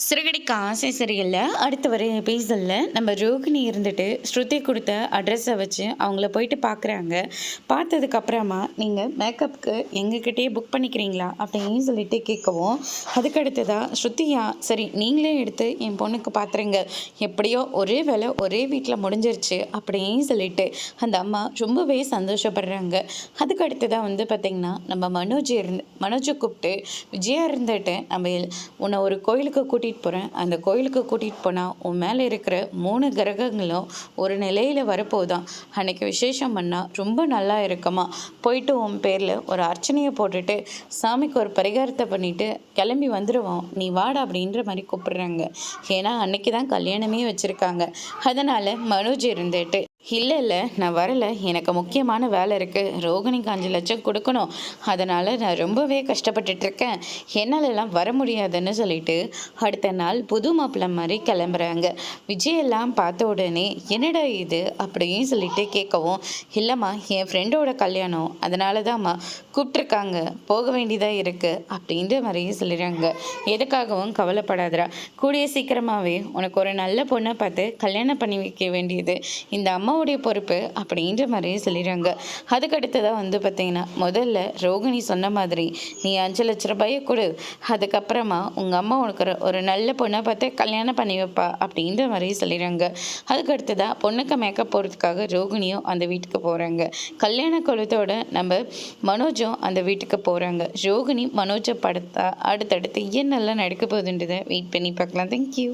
சிறகடிக்க ஆசை சரியில்லை. அடுத்து வர எபிசோடில் நம்ம ரோகிணி இருந்துட்டு ஸ்ருதி கொடுத்த அட்ரஸை வச்சு அவங்கள போயிட்டு பார்க்குறாங்க. பார்த்ததுக்கப்புறமா நீங்கள் மேக்கப்புக்கு எங்ககிட்டயே புக் பண்ணிக்கிறீங்களா அப்படின்னு சொல்லிட்டு கேட்கவும், அதுக்கடுத்ததாக ஸ்ருதியா சரி நீங்களே எடுத்து என் பொண்ணுக்கு பார்த்துருங்க, எப்படியோ ஒரே வேலை ஒரே வீட்டில் முடிஞ்சிருச்சு அப்படின்னு சொல்லிட்டு அந்த அம்மா ரொம்பவே சந்தோஷப்படுறாங்க. அதுக்கு அடுத்ததாக பார்த்திங்கன்னா நம்ம மனோஜை கூப்பிட்டு விஜயா இருந்துட்டு நம்ம உன்னை ஒரு கோயிலுக்கு கூட்டிகிட்டு போகிறேன், அந்த கோயிலுக்கு கூட்டிகிட்டு போனால் உன் மேலே இருக்கிற 3 கிரகங்களும் ஒரு நிலையில் வரப்போதான், அன்றைக்கி விசேஷம் பண்ணால் ரொம்ப நல்லா இருக்குமா, போயிட்டு உன் பேரில் ஒரு அர்ச்சனையை போட்டுட்டு சாமிக்கு ஒரு பரிகாரத்தை பண்ணிவிட்டு கிளம்பி வந்துடுவோம், நீ வாடா அப்படின்ற மாதிரி கூப்பிடுறாங்க. ஏன்னா அன்னைக்கு தான் கல்யாணமே வச்சுருக்காங்க. அதனால் மனோஜ் இருந்துட்டு இல்லை நான் வரலை, எனக்கு முக்கியமான வேலை இருக்குது, ரோகிணிக்கு 5 லட்சம் கொடுக்கணும், அதனால் நான் ரொம்பவே கஷ்டப்பட்டுட்ருக்கேன், என்னாலெல்லாம் வர முடியாதுன்னு சொல்லிட்டு அடுத்த நாள் புது மாப்பிள்ளை மாதிரி கிளம்புறாங்க. விஜயெல்லாம் பார்த்த உடனே என்னடா இது அப்படின்னு சொல்லிட்டு கேட்கவும், இல்லைம்மா என் ஃப்ரெண்டோட கல்யாணம், அதனால தான்ம்மா கூப்பிட்ருக்காங்க, போக வேண்டியதாக இருக்குது அப்படின்ற மாதிரியே சொல்லிடுறாங்க. எதுக்காகவும் கவலைப்படாதரா, கூடிய சீக்கிரமாகவே உனக்கு ஒரு நல்ல பொண்ணை பார்த்து கல்யாணம் பண்ணி வைக்க வேண்டியது இந்த அம்மாவுடைய பொறுப்பு அப்படின்ற மாதிரியே சொல்லிடுறாங்க. அதுக்கடுத்ததான் பார்த்தீங்கன்னா முதல்ல ரோகிணி சொன்ன மாதிரி நீ 5 லட்ச ரூபாயை கொடு, அதுக்கப்புறமா உங்கள் அம்மா உனக்கு ஒரு நல்ல பொண்ணை பார்த்து கல்யாணம் பண்ணி வைப்பா அப்படின்ற மாதிரி சொல்லிடுறாங்க. அதுக்கடுத்ததாக பொண்ணுக்கு மேக்கப் போகிறதுக்காக ரோகிணியும் அந்த வீட்டுக்கு போகிறாங்க. கல்யாண குலத்தோட நம்ம மனோஜும் அந்த வீட்டுக்கு போகிறாங்க. ரோகிணி மனோஜை படுத்தா அடுத்தடுத்து என்னெல்லாம் நடக்க போகுதுன்றதை வெயிட் பண்ணி பார்க்கலாம். தேங்க்யூ.